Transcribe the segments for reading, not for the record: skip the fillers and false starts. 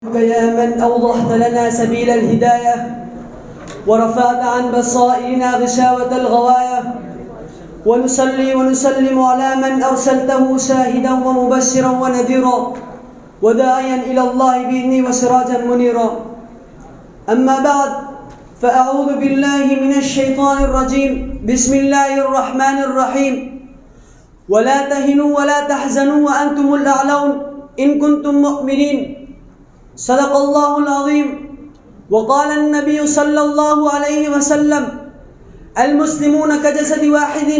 يا من أوضحت لنا سبيل الهداية ورفعت عن بصائرنا غشاوة الغواية، ونصلي ونسلم على من أرسلته شاهدا ومبشرا ونذيرا وداعيا إلى الله بإذنه وسراجا منيرا. أما بعد، فأعوذ بالله من الشيطان الرجيم. بسم الله الرحمن الرحيم. ولا تهنوا ولا تحزنوا وأنتم الأعلون إن كنتم مؤمنين. صدق الله العظيم. وقال النبي صلى الله عليه وسلم: المسلمون كجسد واحد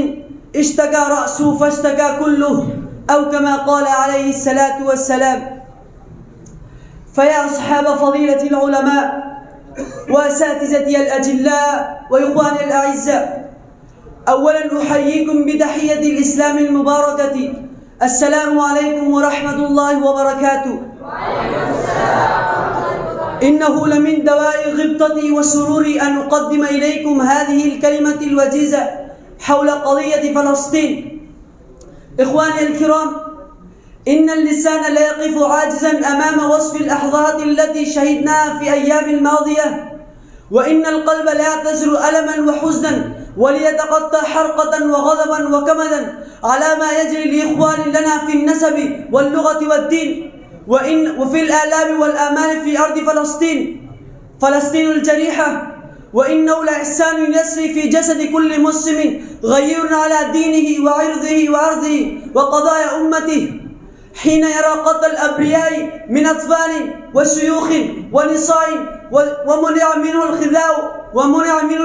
اشتكى رأسه فاشتكى كله، أو كما قال عليه الصلاة والسلام. فيا أصحاب فضيلة العلماء وأساتذتي الأجلاء وإخواني الأعزاء، أولا أحييكم بتحية الإسلام المباركة. السلام عليكم ورحمة الله وبركاته. إنه لمن دواء غبطتي وسروري أن أقدم إليكم هذه الكلمة الوجيزة حول قضية فلسطين. إخواني الكرام، إن اللسان لا يقف عاجزا أمام وصف الأحظات التي شهدناها في أيام الماضية، وإن القلب لا يعتزل ألما وحزنا وليتقطع حرقة وغضبا وكمدا على ما يجري لإخوان لنا في النسب واللغة والدين، وفي الآلام والآمال في أرض فلسطين الجريحة. وإنه لإحسان يسري في جسد كل مسلم غير على دينه وعرضه وأرضه وقضايا أمته حين يرى قتل الأبرياء من أطفال وشيوخ ونساء ومنع منه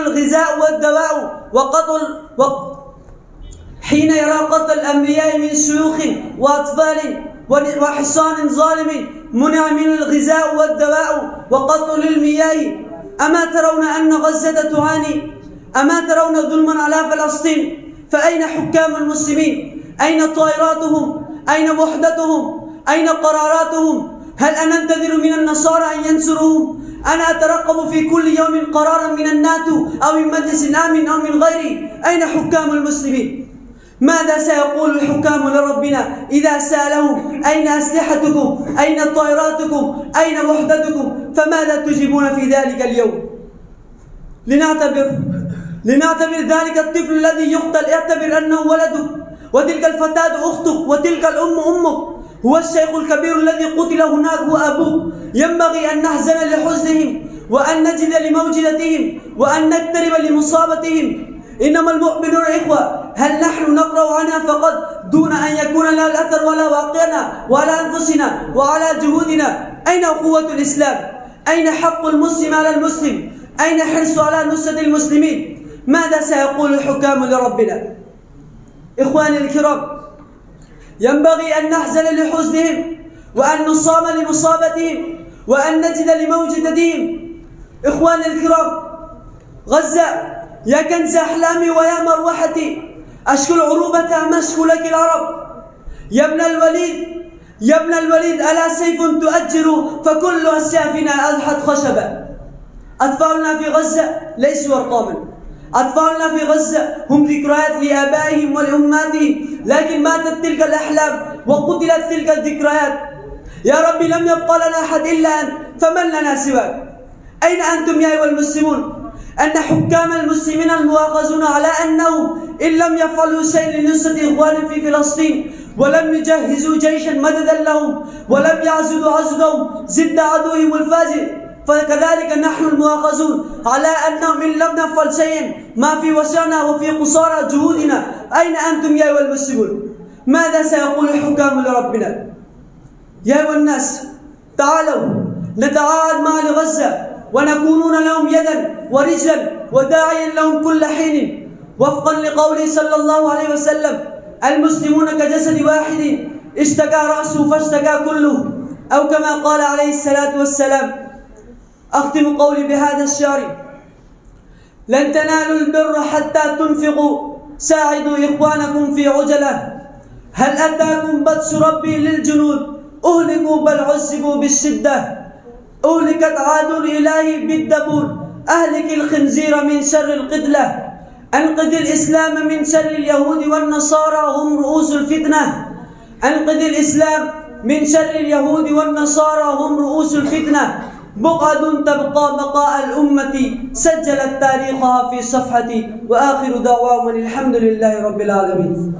الغذاء والدواء حين يرى قتل الأنبياء من شيوخ وأطفال وحصان ظالم منع منه الغذاء والدواء وقطع المياه. أما ترون أن غزة تعاني؟ أما ترون ظلما على فلسطين؟ فأين حكام المسلمين؟ أين طائراتهم؟ أين وحدتهم؟ أين قراراتهم؟ هل أنا أنتظر من النصارى أن ينصروهم؟ أنا أترقب في كل يوم قرارا من الناتو أو من مجلس آمن أو من غيره. أين حكام المسلمين؟ ماذا سيقول الحكام لربنا إذا سألهم: أين أسلحتكم؟ أين طائراتكم؟ أين وحدتكم؟ فماذا تجيبون في ذلك اليوم؟ لنعتبر ذلك الطفل الذي يقتل اعتبر أنه ولدك، وتلك الفتاة أختك، وتلك الأم أمك، هو الشيخ الكبير الذي قتل هناك هو أبوك. ينبغي أن نحزن لحزنهم، وأن نجد لموجدتهم، وأن نقترب لمصابتهم. إنما المؤمنون إخوة. هل نحن نقرأ عنها فقط دون أن يكون لها الأثر ولا واقعنا وعلى أنفسنا وعلى جهودنا؟ أين أخوة الإسلام؟ أين حق المسلم على المسلم؟ أين حرص على نصرة المسلمين؟ ماذا سيقول الحكام لربنا؟ إخواني الكرام، ينبغي أن نحزن لحزنهم، وأن نصام لمصابتهم، وأن نجد لموجدتهم. إخواني الكرام، غزة يا كنز أحلامي ويا مروحتي، أشكو العروبة أمشكو لك العرب. يا ابن الوليد ألا سيف تؤجر فكل أسيافنا أضحت خشبا. أطفالنا في غزة ليسوا أرقاما. أطفالنا في غزة هم ذكريات لآبائهم ولأمهاتهم، لكن ماتت تلك الأحلام وقتلت تلك الذكريات. يا ربي، لم يبقى لنا أحد إلا أنت، فمن لنا سواك؟ أين أنتم يا أيها المسلمون؟ أن حكام المسلمين المؤاخذون على أنهم إن لم يفعلوا شيء لنصرة إخوانهم في فلسطين، ولم يجهزوا جيشا مددا لهم، ولم يعزلوا عزلهم ضد عدوهم الفاجر، فكذلك نحن المؤاخذون على أنهم إن لم نفعل شيئا ما في وسعنا وفي قصارى جهودنا. أين أنتم يا أيها المسلمون؟ ماذا سيقول الحكام لربنا؟ يا أيها الناس، تعالوا نتعاهد مع غزة ونكونون لهم يدا ورجلا وداعيا لهم كل حين، وفقا لقوله صلى الله عليه وسلم: المسلمون كجسد واحد اشتكى رأسه فاشتكى كله، أو كما قال عليه الصلاة والسلام. أختم قولي بهذا الشعر: لن تنالوا البر حتى تنفقوا، ساعدوا إخوانكم في عجلة. هل أتاكم بطش ربي للجنود؟ أهلكوا بل عذبوا بالشدة. أهلكت عاد الإله بالدبور، أهلك الخنزير من شر القتلة. أنقذ الإسلام من شر اليهود والنصارى هم رؤوس الفتنة. أنقذ الإسلام من شر اليهود والنصارى هم رؤوس الفتنة بقعة تبقى بقاء الأمة سجلت تاريخها في صفحة. وآخر دعواهم الحمد لله رب العالمين.